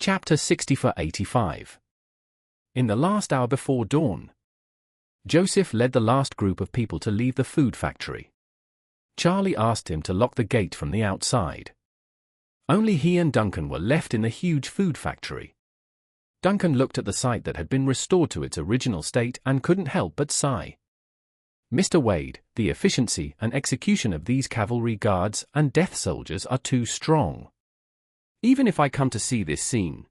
Chapter 84-85. In the last hour before dawn, Joseph led the last group of people to leave the food factory. Charlie asked him to lock the gate from the outside. Only he and Duncan were left in the huge food factory. Duncan looked at the site that had been restored to its original state and couldn't help but sigh. Mr. Wade, the efficiency and execution of these cavalry guards and death soldiers are too strong. Even if I come to see this scene,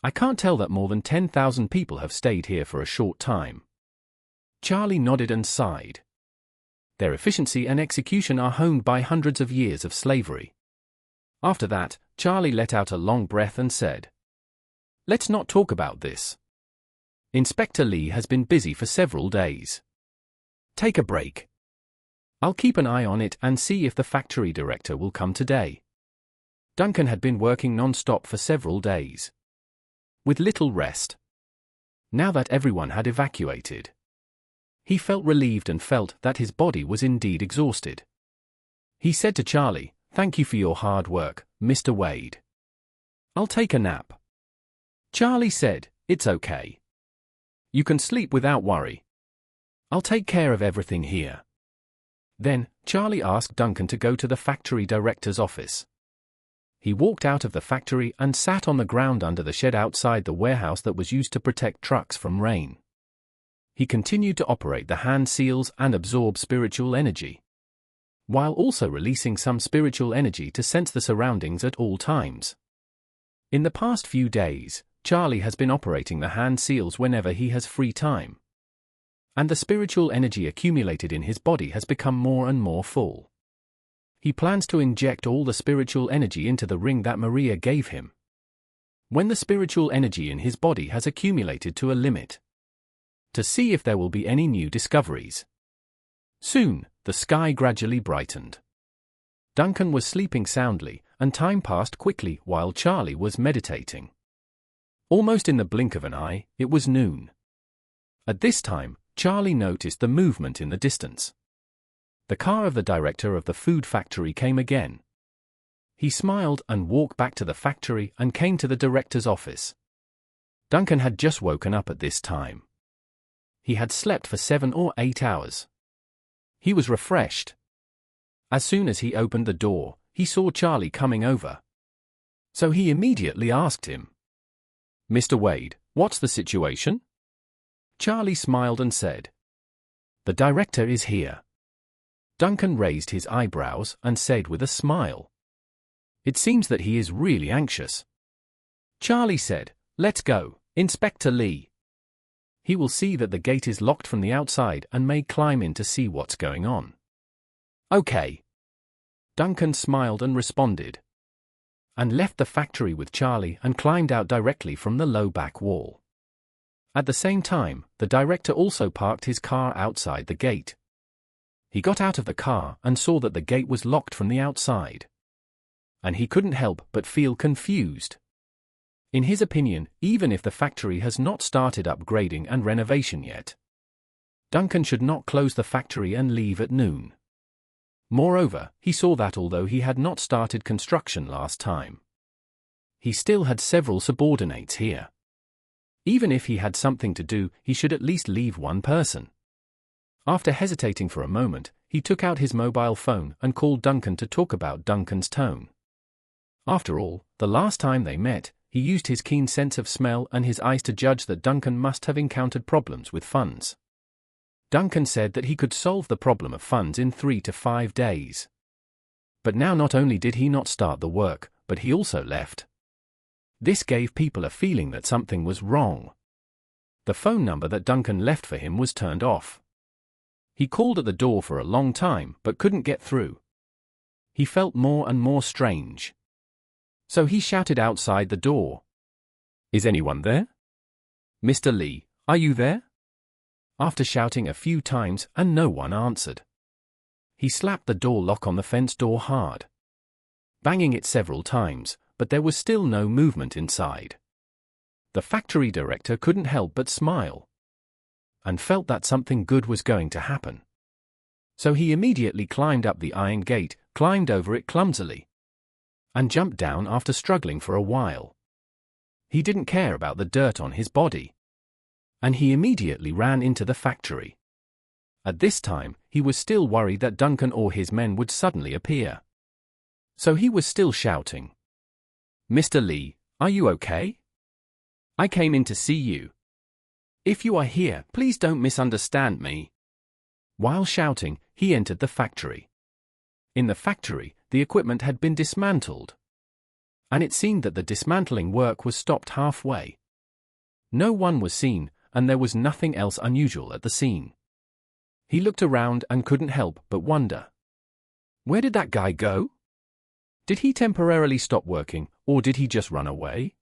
I can't tell that more than 10,000 people have stayed here for a short time. Charlie nodded and sighed. Their efficiency and execution are honed by hundreds of years of slavery. After that, Charlie let out a long breath and said, "Let's not talk about this. Inspector Lee has been busy for several days. Take a break. I'll keep an eye on it and see if the factory director will come today." Duncan had been working non-stop for several days, with little rest. Now that everyone had evacuated, he felt relieved and felt that his body was indeed exhausted. He said to Charlie, "Thank you for your hard work, Mr. Wade. I'll take a nap." Charlie said, "It's okay. You can sleep without worry. I'll take care of everything here." Then, Charlie asked Duncan to go to the factory director's office. He walked out of the factory and sat on the ground under the shed outside the warehouse that was used to protect trucks from rain. He continued to operate the hand seals and absorb spiritual energy, while also releasing some spiritual energy to sense the surroundings at all times. In the past few days, Charlie has been operating the hand seals whenever he has free time, and the spiritual energy accumulated in his body has become more and more full. He plans to inject all the spiritual energy into the ring that Maria gave him, when the spiritual energy in his body has accumulated to a limit, to see if there will be any new discoveries. Soon, the sky gradually brightened. Duncan was sleeping soundly, and time passed quickly while Charlie was meditating. Almost in the blink of an eye, it was noon. At this time, Charlie noticed the movement in the distance. The car of the director of the food factory came again. He smiled and walked back to the factory and came to the director's office. Duncan had just woken up at this time. He had slept for 7 or 8 hours. He was refreshed. As soon as he opened the door, he saw Charlie coming over. So he immediately asked him, "Mr. Wade, what's the situation?" Charlie smiled and said, "The director is here." Duncan raised his eyebrows and said with a smile, "It seems that he is really anxious." Charlie said, "Let's go, Inspector Lee. He will see that the gate is locked from the outside and may climb in to see what's going on." "Okay." Duncan smiled and responded, and left the factory with Charlie and climbed out directly from the low back wall. At the same time, the director also parked his car outside the gate. He got out of the car and saw that the gate was locked from the outside, and he couldn't help but feel confused. In his opinion, even if the factory has not started upgrading and renovation yet, Duncan should not close the factory and leave at noon. Moreover, he saw that although he had not started construction last time, he still had several subordinates here. Even if he had something to do, he should at least leave one person. After hesitating for a moment, he took out his mobile phone and called Duncan to talk about Duncan's tone. After all, the last time they met, he used his keen sense of smell and his eyes to judge that Duncan must have encountered problems with funds. Duncan said that he could solve the problem of funds in 3 to 5 days. But now not only did he not start the work, but he also left. This gave people a feeling that something was wrong. The phone number that Duncan left for him was turned off. He called at the door for a long time but couldn't get through. He felt more and more strange. So he shouted outside the door, "Is anyone there? Mr. Lee, are you there?" After shouting a few times and no one answered, he slapped the door lock on the fence door hard, banging it several times, but there was still no movement inside. The factory director couldn't help but smile, and felt that something good was going to happen. So he immediately climbed up the iron gate, climbed over it clumsily, and jumped down after struggling for a while. He didn't care about the dirt on his body. And he immediately ran into the factory. At this time, he was still worried that Duncan or his men would suddenly appear. So he was still shouting, "Mr. Lee, are you okay? I came in to see you. If you are here, please don't misunderstand me." While shouting, he entered the factory. In the factory, the equipment had been dismantled. And it seemed that the dismantling work was stopped halfway. No one was seen, and there was nothing else unusual at the scene. He looked around and couldn't help but wonder. Where did that guy go? Did he temporarily stop working, or did he just run away?